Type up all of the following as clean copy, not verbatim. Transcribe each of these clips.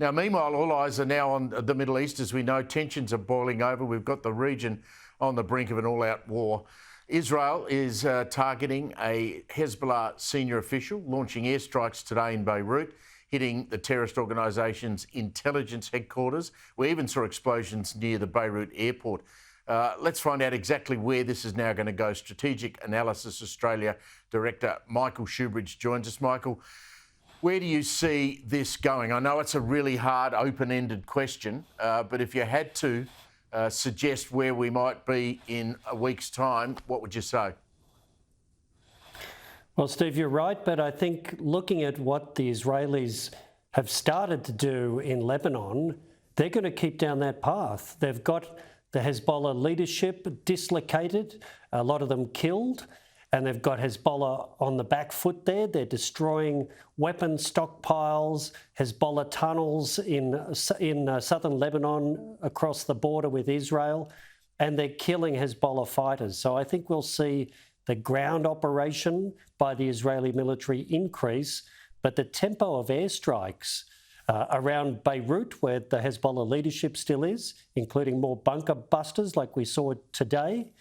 Now, meanwhile, all eyes are now on the Middle East. As we know, tensions are boiling over. We've got the region on the brink of an all-out war. Israel is targeting a Hezbollah senior official, launching airstrikes today in Beirut, hitting the terrorist organisation's intelligence headquarters. We even saw explosions near the Beirut airport. Let's find out exactly where this is now going to go. Strategic Analysis Australia Director Michael Shoebridge joins us. Michael, where do you see this going? I know it's a really hard, open-ended question, but if you had to suggest where we might be in a week's time, what would you say? Well, Steve, you're right, but I think looking at what the Israelis have started to do in Lebanon, they're going to keep down that path. They've got the Hezbollah leadership dislocated, a lot of them killed, and they've got Hezbollah on the back foot there. They're destroying weapon stockpiles, Hezbollah tunnels in southern Lebanon across the border with Israel, and they're killing Hezbollah fighters. So I think we'll see the ground operation by the Israeli military increase, but the tempo of airstrikes around Beirut, where the Hezbollah leadership still is, including more bunker busters like we saw today,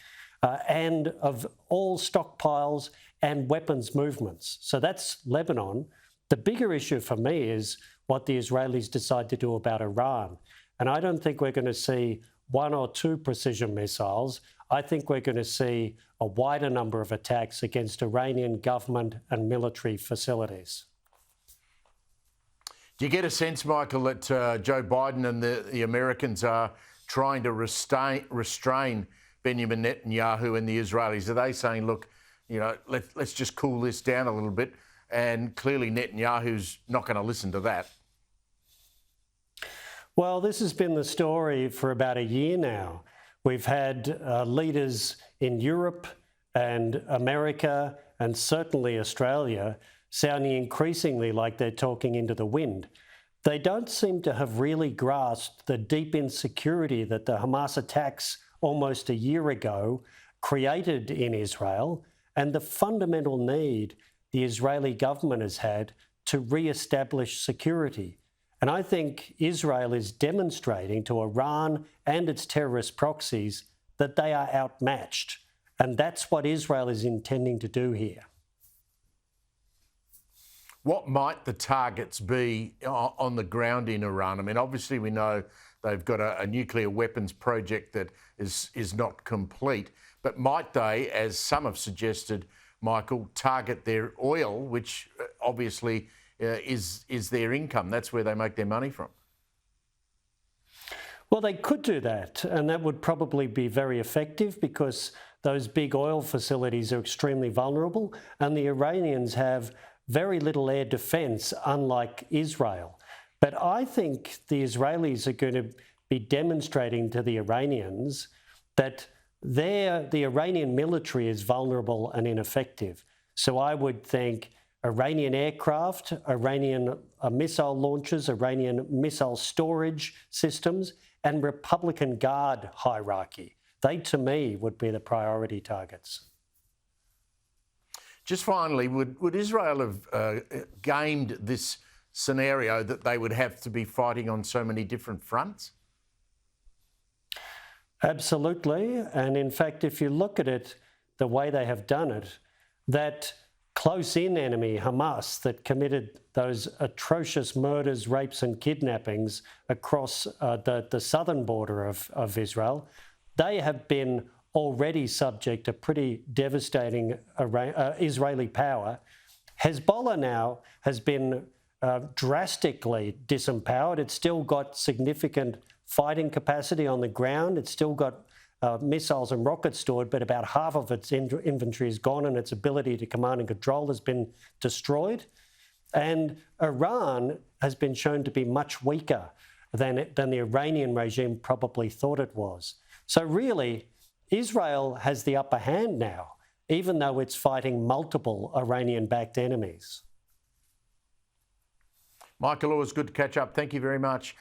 and of all stockpiles and weapons movements. So that's Lebanon. The bigger issue for me is what the Israelis decide to do about Iran. And I don't think we're going to see one or two precision missiles. I think we're going to see a wider number of attacks against Iranian government and military facilities. Do you get a sense, Michael, that Joe Biden and the Americans are trying to restrain Benjamin Netanyahu and the Israelis? Are they saying, look, you know, let's just cool this down a little bit? And clearly Netanyahu's not going to listen to that. Well, this has been the story for about a year now. We've had leaders in Europe and America and certainly Australia sounding increasingly like they're talking into the wind. They don't seem to have really grasped the deep insecurity that the Hamas attacks almost a year ago created in Israel and the fundamental need the Israeli government has had to re-establish security. And I think Israel is demonstrating to Iran and its terrorist proxies that they are outmatched. And that's what Israel is intending to do here. What might the targets be on the ground in Iran? I mean, obviously we know they've got a nuclear weapons project that is not complete, but might they, as some have suggested, Michael, target their oil, which obviously is their income? That's where they make their money from. Well, they could do that, and that would probably be very effective because those big oil facilities are extremely vulnerable, and the Iranians have very little air defence, unlike Israel. But I think the Israelis are going to be demonstrating to the Iranians that the Iranian military is vulnerable and ineffective. So I would think Iranian aircraft, Iranian missile launchers, Iranian missile storage systems, and Republican Guard hierarchy. They, to me, would be the priority targets. Just finally, would Israel have gamed this scenario that they would have to be fighting on so many different fronts? Absolutely. And in fact, if you look at it, the way they have done it, that close-in enemy, Hamas, that committed those atrocious murders, rapes and kidnappings across the southern border of Israel, they have been already subject to pretty devastating Israeli power. Hezbollah now has been drastically disempowered. It's still got significant fighting capacity on the ground. It's still got missiles and rockets stored, but about half of its inventory is gone and its ability to command and control has been destroyed. And Iran has been shown to be much weaker than the Iranian regime probably thought it was. So really, Israel has the upper hand now, even though it's fighting multiple Iranian-backed enemies. Michael, always good to catch up. Thank you very much.